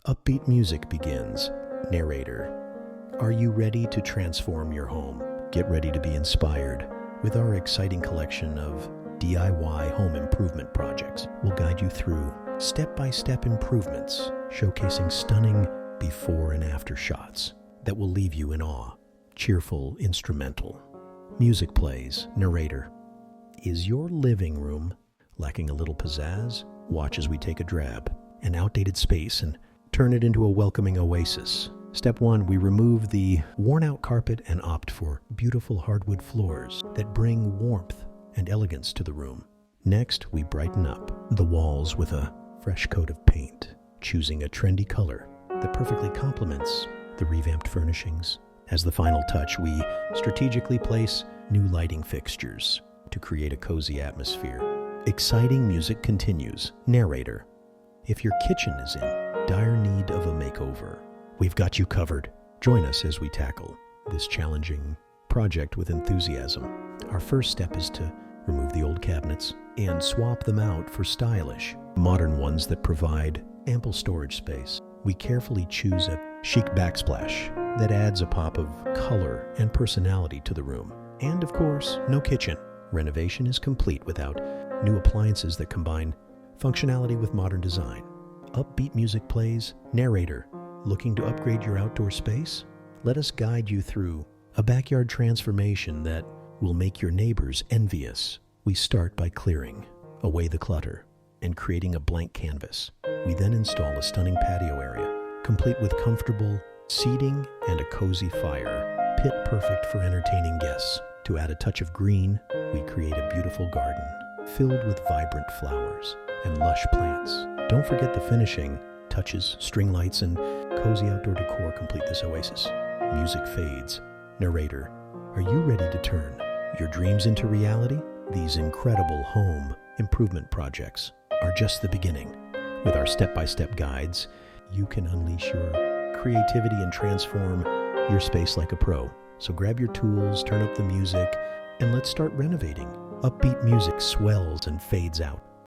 Upbeat music begins. Narrator. Are you ready to transform your home? Get ready to be inspired. With our exciting collection of DIY home improvement projects, we'll guide you through step-by-step improvements, showcasing stunning before and after shots that will leave you in awe. Cheerful instrumental. Music plays. Narrator. Is your living room lacking a little pizzazz? Watch as we take a drab, an outdated space, and turn it into a welcoming oasis. Step 1, we remove the worn-out carpet and opt for beautiful hardwood floors that bring warmth and elegance to the room. Next, we brighten up the walls with a fresh coat of paint, choosing a trendy color that perfectly complements the revamped furnishings. As the final touch, we strategically place new lighting fixtures to create a cozy atmosphere. Exciting music continues. Narrator. If your kitchen is in dire need of a makeover, we've got you covered. Join us as we tackle this challenging project with enthusiasm. Our first step is to remove the old cabinets and swap them out for stylish, modern ones that provide ample storage space. We carefully choose a chic backsplash that adds a pop of color and personality to the room. And of course, no kitchen. Renovation is complete without new appliances that combine functionality with modern design. Upbeat music plays. Narrator. Looking to upgrade your outdoor space? Let us guide you through a backyard transformation that will make your neighbors envious. We start by clearing away the clutter and creating a blank canvas. We then install a stunning patio area, complete with comfortable seating and a cozy fire, pit perfect for entertaining guests. To add a touch of green, we create a beautiful garden filled with vibrant flowers and lush plants. Don't forget the finishing touches, string lights, and cozy outdoor decor complete this oasis. Music fades. Narrator. Are you ready to turn your dreams into reality? These incredible home improvement projects are just the beginning. With our step-by-step guides, you can unleash your creativity and transform your space like a pro. So grab your tools, turn up the music, and let's start renovating. Upbeat music swells and fades out,